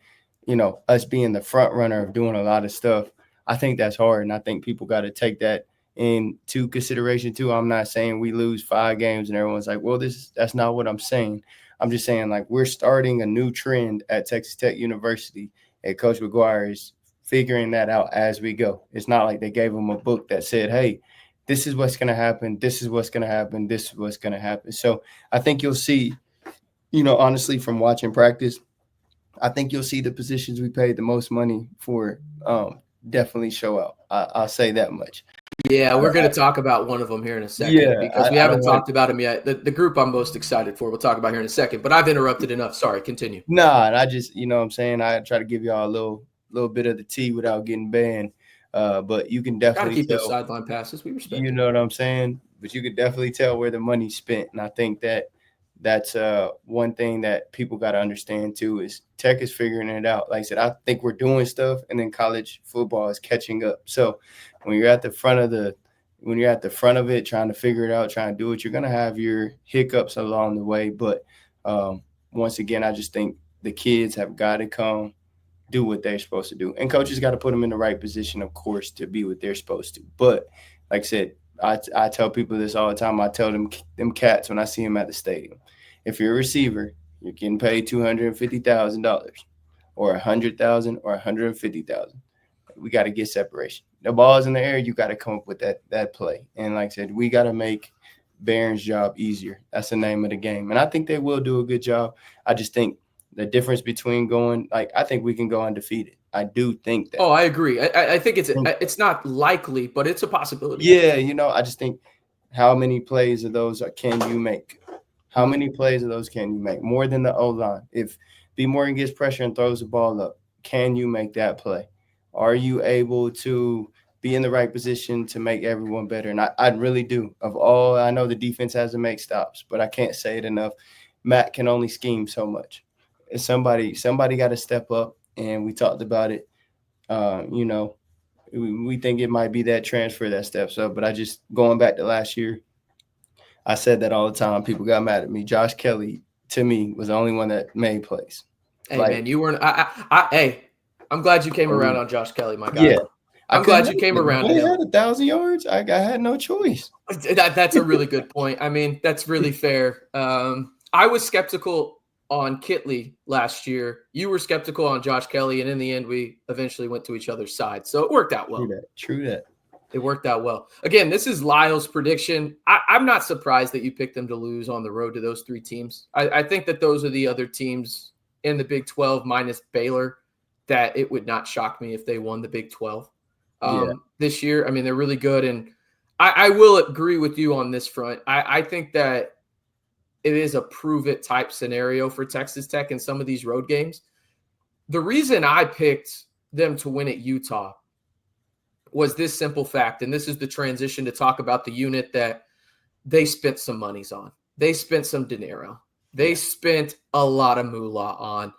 [SPEAKER 2] us being the front runner of doing a lot of stuff, I think that's hard. And I think people got to take that into consideration too. I'm not saying we lose 5 games and everyone's like, well, that's not what I'm saying. I'm just saying, like, we're starting a new trend at Texas Tech University, and Coach McGuire is figuring that out as we go. It's not like they gave him a book that said, hey, this is what's going to happen. This is what's going to happen. This is what's going to happen. So I think you'll see, honestly, from watching practice, I think you'll see the positions we paid the most money for definitely show out. I'll say that much.
[SPEAKER 1] Yeah, we're going to talk about one of them here in a second, because we haven't talked about him yet. The group I'm most excited for, we'll talk about here in a second, but I've interrupted enough. Sorry, continue.
[SPEAKER 2] Nah, I just, what I'm saying, I try to give y'all a little bit of the tea without getting banned. But you can definitely
[SPEAKER 1] keep those sideline passes. We respect.
[SPEAKER 2] You know what I'm saying? But you can definitely tell where the money's spent. And I think that's one thing that people got to understand too, is Tech is figuring it out. Like I said, I think we're doing stuff, and then college football is catching up. So when you're at the front of it, trying to figure it out, trying to do it, you're going to have your hiccups along the way. But once again, I just think the kids have got to come do what they're supposed to do. And coaches got to put them in the right position, of course, to be what they're supposed to. But like I said, I tell people this all the time. I tell them cats when I see them at the stadium. If you're a receiver, you're getting paid $250,000 or $100,000 or $150,000. We got to get separation. The ball's in the air. You got to come up with that play. And like I said, we got to make Barron's job easier. That's the name of the game. And I think they will do a good job. I just think the difference between I think we can go undefeated. I do think that.
[SPEAKER 1] Oh, I agree. I think it's not likely, but it's a possibility.
[SPEAKER 2] Yeah, I just think how many plays of those can you make? How many plays of those can you make? More than the O-line. If B. Morgan gets pressure and throws the ball up, can you make that play? Are you able to be in the right position to make everyone better? And I really do. I know the defense has to make stops, but I can't say it enough. Matt can only scheme so much. Somebody got to step up, and we talked about it. We think it might be that transfer that steps up, but going back to last year, I said that all the time. People got mad at me. Josh Kelly, to me, was the only one that made plays.
[SPEAKER 1] Hey, man, you weren't. Hey, I'm glad you came around on Josh Kelly, my guy.
[SPEAKER 2] Yeah.
[SPEAKER 1] I'm glad you came around.
[SPEAKER 2] He had 1,000 yards. I had no choice.
[SPEAKER 1] That's a really good point. I mean, that's really fair. I was skeptical on Kitley last year. You were skeptical on Josh Kelly, and in the end, we eventually went to each other's side. So it worked out well.
[SPEAKER 2] True that.
[SPEAKER 1] It worked out well. Again, this is Lyle's prediction. I'm not surprised that you picked them to lose on the road to those three teams. I think that those are the other teams in the Big 12 minus Baylor that it would not shock me if they won the Big 12 this year. I mean, they're really good. And I will agree with you on this front. I think that it is a prove-it type scenario for Texas Tech in some of these road games. The reason I picked them to win at Utah was this simple fact, and this is the transition to talk about the unit that they spent some monies on. They spent some dinero. They spent a lot of moolah on,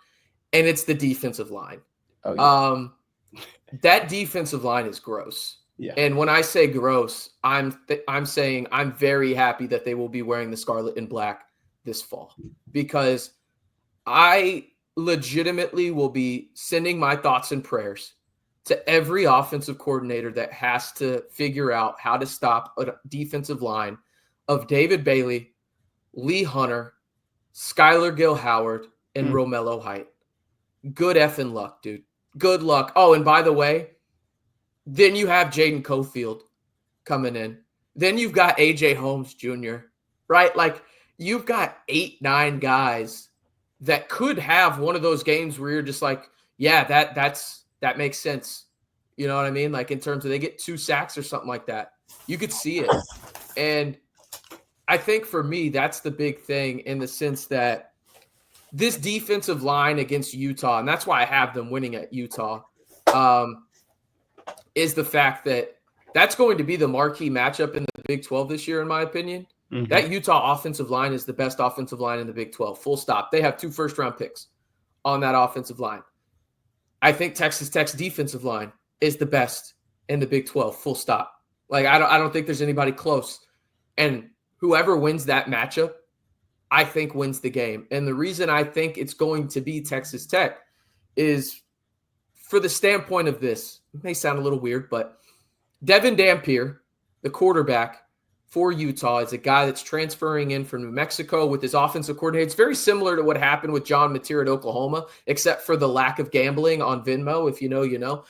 [SPEAKER 1] and it's the defensive line. Oh, yeah. That defensive line is gross. Yeah. And when I say gross, I'm saying I'm very happy that they will be wearing the scarlet and black this fall, because I legitimately will be sending my thoughts and prayers to every offensive coordinator that has to figure out how to stop a defensive line of David Bailey, Lee Hunter, Skylar Gill-Howard, and Romello Height. Good effing luck, dude. Good luck. Oh, and by the way, then you have Jaden Cofield coming in. Then you've got AJ Holmes Jr., right? Like, you've got 8-9 guys that could have one of those games where you're just like, yeah, that makes sense. You know what I mean? Like, in terms of they get 2 sacks or something like that. You could see it. And I think for me, that's the big thing, in the sense that this defensive line against Utah, and that's why I have them winning at Utah, is the fact that that's going to be the marquee matchup in the Big 12 this year, in my opinion. Mm-hmm. That Utah offensive line is the best offensive line in the Big 12, full stop. They have 2 first-round picks on that offensive line. I think Texas Tech's defensive line is the best in the Big 12, full stop. Like, I don't think there's anybody close. And whoever wins that matchup, I think wins the game. And the reason I think it's going to be Texas Tech is, for the standpoint of this, it may sound a little weird, but Devin Dampier, the quarterback for Utah, is a guy that's transferring in from New Mexico with his offensive coordinator. It's very similar to what happened with John Mateer at Oklahoma, except for the lack of gambling on Venmo, if you know, you know,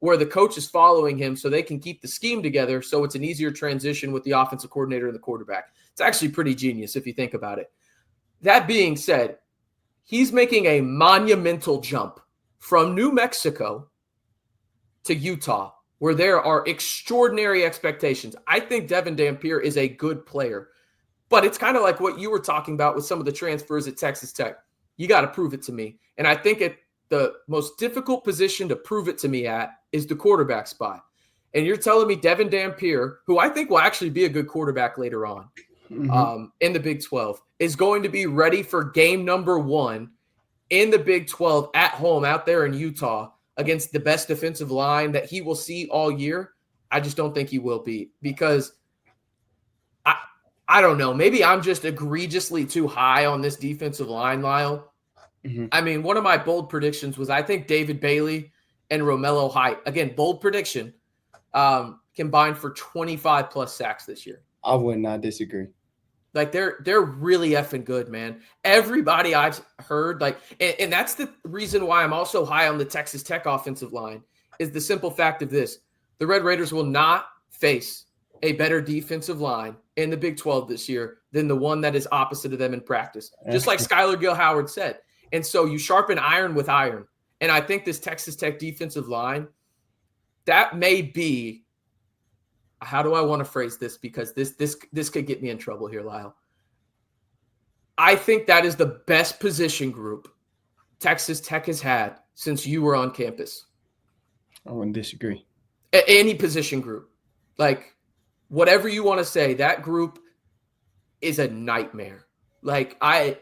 [SPEAKER 1] where the coach is following him so they can keep the scheme together, so it's an easier transition with the offensive coordinator and the quarterback. It's actually pretty genius if you think about it. That being said, he's making a monumental jump from New Mexico to Utah, where there are extraordinary expectations. I think Devin Dampier is a good player, but it's kind of like what you were talking about with some of the transfers at Texas Tech. You got to prove it to me. And I think the most difficult position to prove it to me at is the quarterback spot. And you're telling me Devin Dampier, who I think will actually be a good quarterback later on in the Big 12, is going to be ready for game number 1 in the Big 12 at home out there in Utah against the best defensive line that he will see all year? I just don't think he will be, because I don't know. Maybe I'm just egregiously too high on this defensive line, Lyle. I mean, one of my bold predictions was I think David Bailey and Romello Height, again, bold prediction, combined for 25 plus sacks this year.
[SPEAKER 2] I would not disagree.
[SPEAKER 1] Like they're really effing good, man. Everybody I've heard, like, and that's the reason why I'm also high on the Texas Tech offensive line, is the simple fact of this. The Red Raiders will not face a better defensive line in the Big 12 this year than the one that is opposite of them in practice. Just like Skylar Gill-Howard said. And so you sharpen iron with iron. And I think this Texas Tech defensive line, that may be, how do I want to phrase this? Because this could get me in trouble here, Lyle. I think that is the best position group Texas Tech has had since you were on campus.
[SPEAKER 2] I wouldn't disagree.
[SPEAKER 1] Any position group. Like, whatever you want to say, that group is a nightmare. Like, it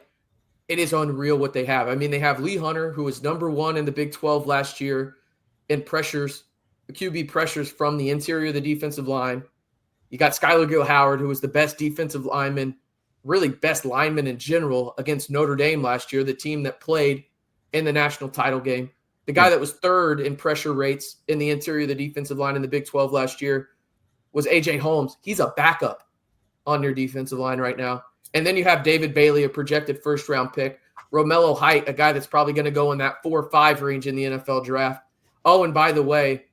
[SPEAKER 1] is unreal what they have. I mean, they have Lee Hunter, who was number 1 in the Big 12 last year in pressures, QB pressures from the interior of the defensive line. You got Skylar Gill-Howard, who was the best defensive lineman, really best lineman in general against Notre Dame last year, the team that played in the national title game. The guy that was 3rd in pressure rates in the interior of the defensive line in the Big 12 last year was A.J. Holmes. He's a backup on your defensive line right now. And then you have David Bailey, a projected first-round pick. Romello Height, a guy that's probably going to go in that 4 or 5 range in the NFL draft. Oh, and by the way,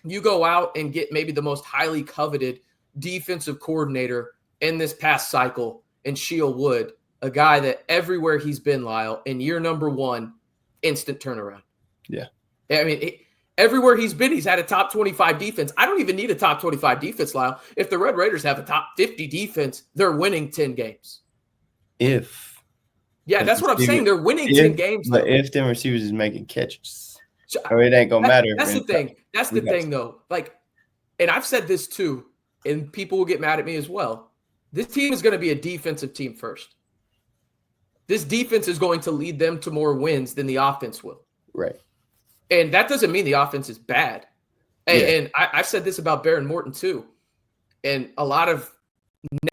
[SPEAKER 1] you go out and get maybe the most highly coveted defensive coordinator in this past cycle in Sheil Wood, a guy that everywhere he's been, Lyle, in year number 1, instant turnaround.
[SPEAKER 2] Yeah.
[SPEAKER 1] I mean, everywhere he's been, he's had a top 25 defense. I don't even need a top 25 defense, Lyle. If the Red Raiders have a top 50 defense, they're winning 10 games. Yeah, that's what I'm saying. They're winning 10 games.
[SPEAKER 2] But if them receivers is making catches, or it ain't going to matter.
[SPEAKER 1] That's the thing. That's the thing, though. Like, and I've said this too, and people will get mad at me as well. This team is going to be a defensive team first. This defense is going to lead them to more wins than the offense will.
[SPEAKER 2] Right.
[SPEAKER 1] And that doesn't mean the offense is bad. And I've said this about Baron Morton too. And a lot of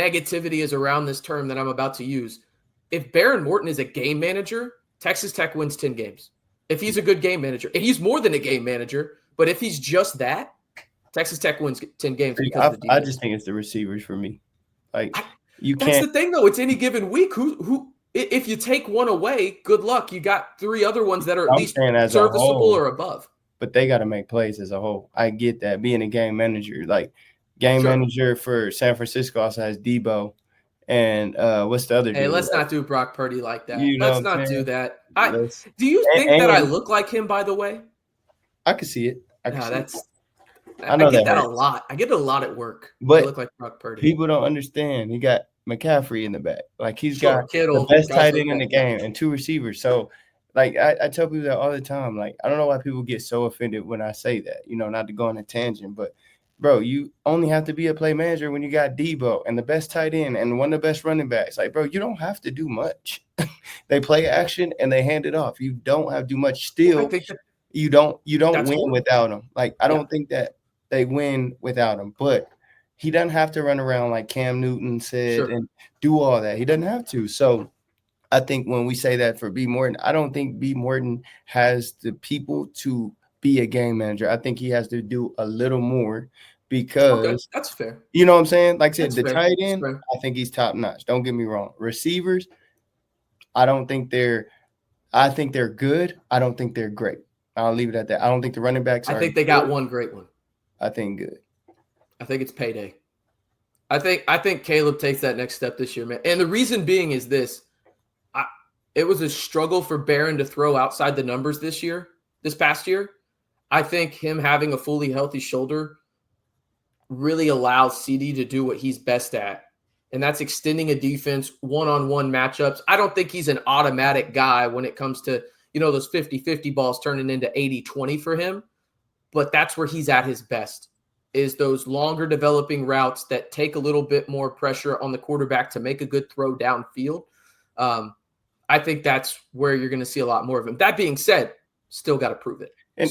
[SPEAKER 1] negativity is around this term that I'm about to use. If Baron Morton is a game manager, Texas Tech wins 10 games. If he's a good game manager, and he's more than a game manager, but if he's just that, Texas Tech wins 10 games.
[SPEAKER 2] I just think it's the receivers for me. Like, you can't.
[SPEAKER 1] That's the thing, though. It's any given week. Who? If you take one away, good luck. You got 3 other ones that are at least serviceable or above.
[SPEAKER 2] But they got to make plays as a whole. I get that. Being a game manager, like manager for San Francisco also has Debo. And what's the other dude?
[SPEAKER 1] Hey, let's not do Brock Purdy like that.
[SPEAKER 2] You know
[SPEAKER 1] let's not do that. Do you think that I look like him, by the way?
[SPEAKER 2] I can see it. I
[SPEAKER 1] get that a lot. I get it a lot at work.
[SPEAKER 2] But
[SPEAKER 1] I look like Brock Purdy.
[SPEAKER 2] People don't understand. He got McCaffrey in the back. Like, he's got
[SPEAKER 1] Kittle,
[SPEAKER 2] the best tight end in the game and 2 receivers. So, like, I tell people that all the time. Like, I don't know why people get so offended when I say that, not to go on a tangent. But, bro, you only have to be a play manager when you got Debo and the best tight end and one of the best running backs. Like, bro, you don't have to do much. They play action and they hand it off. You don't have to do much. Still, you don't win without him. Like, I don't think that they win without him. But he doesn't have to run around like Cam Newton said and do all that. He doesn't have to. So I think when we say that for B. Morton, I don't think B. Morton has the people to be a game manager. I think he has to do a little more because
[SPEAKER 1] that's fair.
[SPEAKER 2] You know what I'm saying? Like I said,
[SPEAKER 1] that's
[SPEAKER 2] the
[SPEAKER 1] fair.
[SPEAKER 2] tight end, I think he's top notch. Don't get me wrong. Receivers, I think they're good. I don't think they're great. I'll leave it at that. I don't think the running backs
[SPEAKER 1] I think they got one great one.
[SPEAKER 2] I think good.
[SPEAKER 1] I think it's payday. I think Caleb takes that next step this year, man. And the reason being is this. It was a struggle for Barron to throw outside the numbers this past year. I think him having a fully healthy shoulder really allows CD to do what he's best at. And that's extending a defense, one-on-one matchups. I don't think he's an automatic guy when it comes to, those 50-50 balls turning into 80-20 for him. But that's where he's at his best, is those longer developing routes that take a little bit more pressure on the quarterback to make a good throw downfield. I think that's where you're going to see a lot more of him. That being said, still got to prove it. And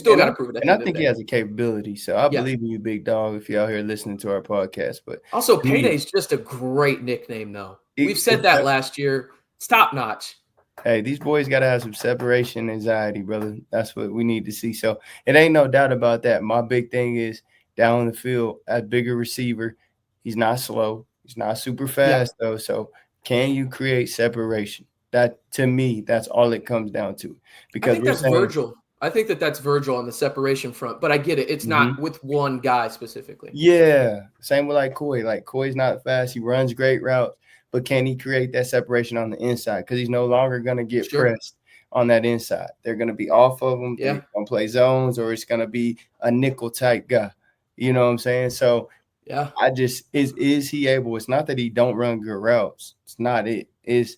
[SPEAKER 1] I think
[SPEAKER 2] he has a capability. So I believe in you, big dog, if you're out here listening to our podcast. But
[SPEAKER 1] also, Payday's just a great nickname, though. We've said that last year. It's top notch.
[SPEAKER 2] Hey, these boys got to have some separation anxiety, brother. That's what we need to see. So it ain't no doubt about that. My big thing is down the field, a bigger receiver. He's not slow. He's not super
[SPEAKER 1] Yeah.
[SPEAKER 2] fast, though. So can you create separation? That, to me, that's all it comes down to.
[SPEAKER 1] I
[SPEAKER 2] Because
[SPEAKER 1] think
[SPEAKER 2] we're
[SPEAKER 1] that's
[SPEAKER 2] saying,
[SPEAKER 1] Virgil. I think that's Virgil on the separation front, but I get it. It's not with one guy specifically.
[SPEAKER 2] yeah, same with like Koi. Like Koi's not fast. He runs great routes, but can he create that separation on the inside? Because he's no longer going to get
[SPEAKER 1] Sure.
[SPEAKER 2] pressed on that inside. They're going to be off of him.
[SPEAKER 1] Yeah.
[SPEAKER 2] They're going to play zones, or it's going to be a nickel type guy. You know what I'm saying? So
[SPEAKER 1] Yeah.
[SPEAKER 2] I just is he able? It's not that he don't run good routes. It's not it. Is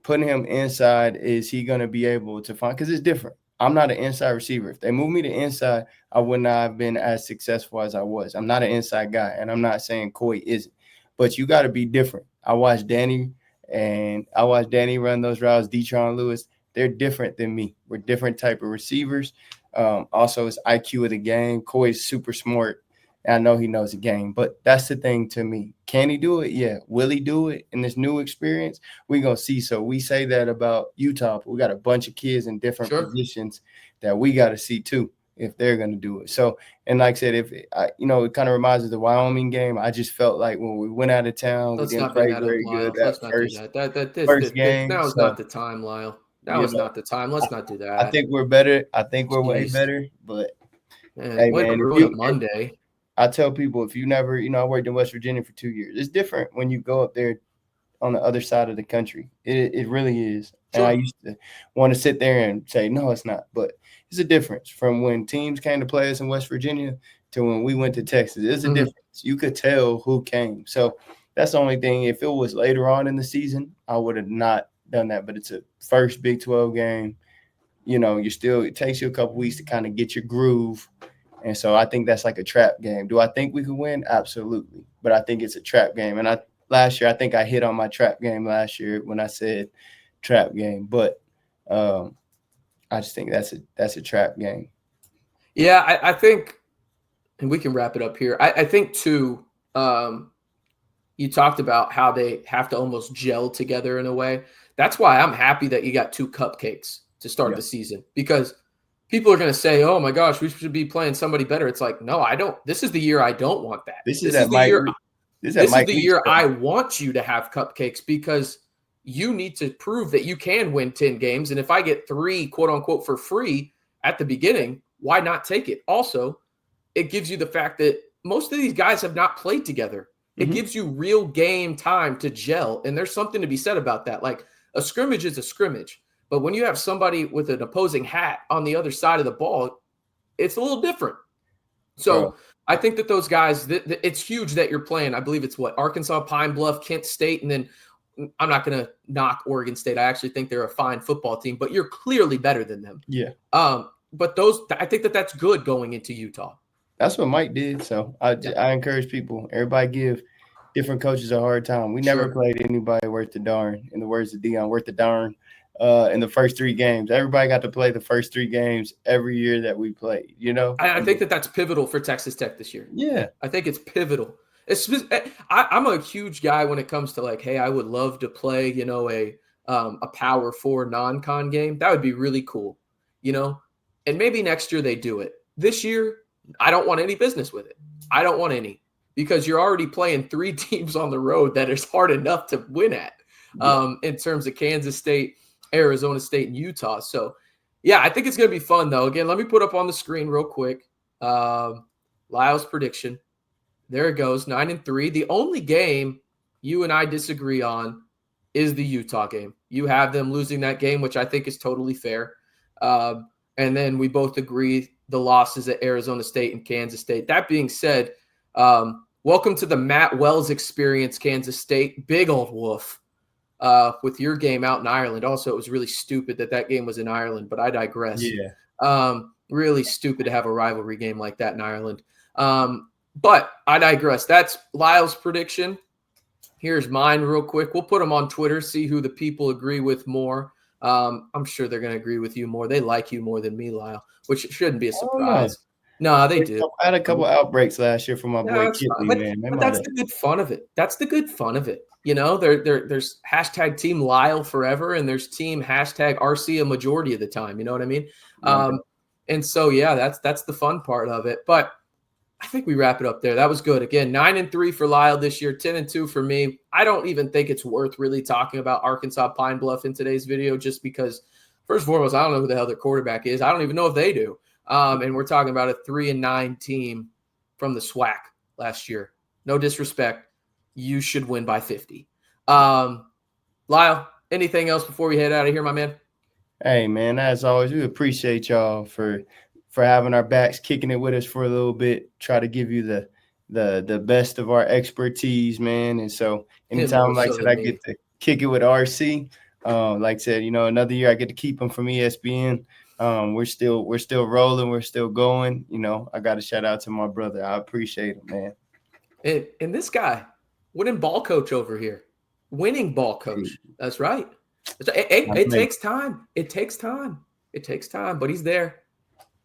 [SPEAKER 2] putting him inside. Is he going to be able to find? Because it's different. I'm not an inside receiver. If they move me to inside, I would not have been as successful as I was. I'm not an inside guy, and I'm not saying Koi isn't. But you got to be different. I watched Danny run those routes, Detron Lewis. They're different than me. We're different type of receivers. Also, it's IQ of the game. Koi is super smart. And I know he knows the game, but that's the thing to me. Can he do it? Yeah. Will he do it in this new experience? We're going to see. So we say that about Utah, but we got a bunch of kids in different positions that we got to see too if they're going to do it. So, and like I said, it kind of reminds us of the Wyoming game. I just felt like when we went out of town, we didn't play very good
[SPEAKER 1] Let's
[SPEAKER 2] that
[SPEAKER 1] not do
[SPEAKER 2] first
[SPEAKER 1] that.
[SPEAKER 2] game.
[SPEAKER 1] Now is
[SPEAKER 2] So,
[SPEAKER 1] not the time, Lyle. Now is not the time. Let's not do that.
[SPEAKER 2] I think we're better. I think we're way
[SPEAKER 1] Jeez.
[SPEAKER 2] better. But
[SPEAKER 1] hey, way to ruin a Monday.
[SPEAKER 2] I tell people, if you never, I worked in West Virginia for 2 years. It's different when you go up there on the other side of the country. It really is.
[SPEAKER 1] Sure.
[SPEAKER 2] And I used to want to sit there and say, no, it's not. But it's a difference from when teams came to play us in West Virginia to when we went to Texas. It's a difference. You could tell who came. So that's the only thing. If it was later on in the season, I would have not done that. But it's a first Big 12 game. It takes you a couple weeks to kind of get your groove. And so I think that's like a trap game. Do I think we could win? Absolutely. But I think it's a trap game. And last year, I think I hit on my trap game last year when I said trap game. But I just think that's a trap game.
[SPEAKER 1] Yeah, I think, and we can wrap it up here. I think too, you talked about how they have to almost gel together in a way. That's why I'm happy that you got 2 cupcakes to start the season, because people are going to say, oh my gosh, we should be playing somebody better. It's like, no, I don't. This is the year I don't want that. This is the year I want you to have cupcakes, because you need to prove that you can win 10 games. And if I get 3, quote unquote, for free at the beginning, why not take it? Also, it gives you the fact that most of these guys have not played together. It gives you real game time to gel. And there's something to be said about that. Like, a scrimmage is a scrimmage. But when you have somebody with an opposing hat on the other side of the ball, it's a little different. So I think that those guys, it's huge that you're playing. I believe it's Arkansas, Pine Bluff, Kent State, and then I'm not going to knock Oregon State. I actually think they're a fine football team, but you're clearly better than them.
[SPEAKER 2] Yeah.
[SPEAKER 1] But I think that's good going into Utah.
[SPEAKER 2] That's what Mike did. So I encourage people. Everybody give different coaches a hard time. We never played anybody worth the darn. In the words of Dion, worth the darn. In the first 3 games, everybody got to play the first 3 games every year that we played.
[SPEAKER 1] I think that's pivotal for Texas Tech this year.
[SPEAKER 2] Yeah,
[SPEAKER 1] I think it's pivotal. I'm a huge guy when it comes to like, hey, I would love to play, a Power 4 non-con game. That would be really cool, And maybe next year they do it. This year, I don't want any business with it. I don't want any, because you're already playing 3 teams on the road that is hard enough to win at, in terms of Kansas State, Arizona State, and Utah. So, yeah, I think it's going to be fun, though. Again, let me put up on the screen real quick Lyle's prediction. There it goes, 9-3. The only game you and I disagree on is the Utah game. You have them losing that game, which I think is totally fair. And then we both agree the losses at Arizona State and Kansas State. That being said, welcome to the Matt Wells experience, Kansas State. Big old woof. With your game out in Ireland. Also, it was really stupid that game was in Ireland, but I digress.
[SPEAKER 2] Yeah.
[SPEAKER 1] Really stupid to have a rivalry game like that in Ireland. But I digress. That's Lyle's prediction. Here's mine real quick. We'll put them on Twitter, see who the people agree with more. I'm sure they're going to agree with you more. They like you more than me, Lyle, which shouldn't be a surprise. No, they do.
[SPEAKER 2] I had a couple outbreaks last year for my
[SPEAKER 1] No,
[SPEAKER 2] boy
[SPEAKER 1] that's fine.
[SPEAKER 2] Kitley, man. They
[SPEAKER 1] But
[SPEAKER 2] might
[SPEAKER 1] that's
[SPEAKER 2] have.
[SPEAKER 1] the good fun of it. That's the good fun of it. You know, there's hashtag Team Lyle forever, and there's team hashtag RC a majority of the time. You know what I mean? And so yeah, that's the fun part of it. But I think we wrap it up there. That was good. Again, 9-3 for Lyle this year, 10-2 for me. I don't even think it's worth really talking about Arkansas Pine Bluff in today's video, just because first and foremost, I don't know who the hell their quarterback is. I don't even know if they do. And we're talking about a 3-9 team from the SWAC last year. No disrespect. You should win by 50. Lyle, anything else before we head out of here, my man?
[SPEAKER 2] Hey, man, as always, we appreciate y'all for having our backs, kicking it with us for a little bit, try to give you the best of our expertise, man. And so anytime, like I said, I get to kick it with RC, like I said, you know, another year I get to keep him from ESPN. We're still rolling, we're still going. You know, I got to shout out to my brother. I appreciate him, man.
[SPEAKER 1] And this guy, winning ball coach over here, winning ball coach. That's right. It takes time. It takes time. It takes time, but he's there.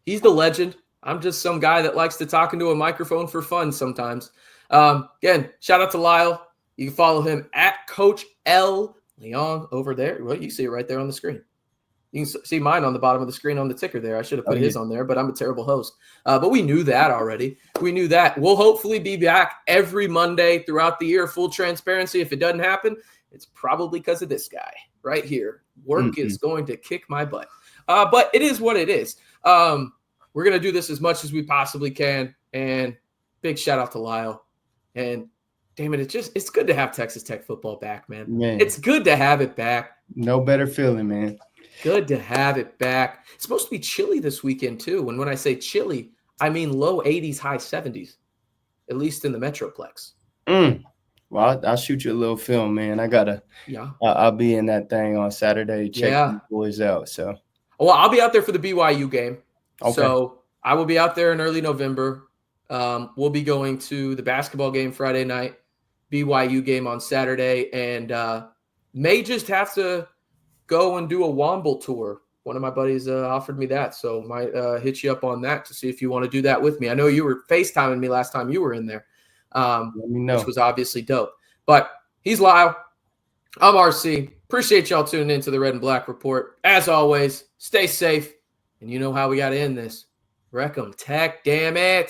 [SPEAKER 1] He's the legend. I'm just some guy that likes to talk into a microphone for fun sometimes. Again, shout out to Lyle. You can follow him at Coach L Leong over there. Well, you see it right there on the screen. You can see mine on the bottom of the screen on the ticker there. I should have put his on there, but I'm a terrible host. But we knew that already. We knew that. We'll hopefully be back every Monday throughout the year. Full transparency. If it doesn't happen, it's probably because of this guy right here. Work is going to kick my butt. But it is what it is. We're going to do this as much as we possibly can. And big shout out to Lyle. And damn it, it's good to have Texas Tech football back, man. It's good to have it back.
[SPEAKER 2] No better feeling, man.
[SPEAKER 1] Good to have it back. It's supposed to be chilly this weekend, too. And when I say chilly, I mean low 80s, high 70s, at least in the Metroplex.
[SPEAKER 2] Well, I'll shoot you a little film, man. I'll be in that thing on Saturday to check the boys out. So,
[SPEAKER 1] well, I'll be out there for the BYU game. Okay. So I will be out there in early November. We'll be going to the basketball game Friday night, BYU game on Saturday, and may just have to go and do a Womble tour. One of my buddies offered me that, so might hit you up on that to see if you want to do that with me. I know you were FaceTiming me last time you were in there,
[SPEAKER 2] Let me know.
[SPEAKER 1] Which was obviously dope. But he's Lyle. I'm RC. Appreciate y'all tuning in to the Red and Black Report. As always, stay safe, and you know how we got to end this. Wreck 'em Tech, damn it.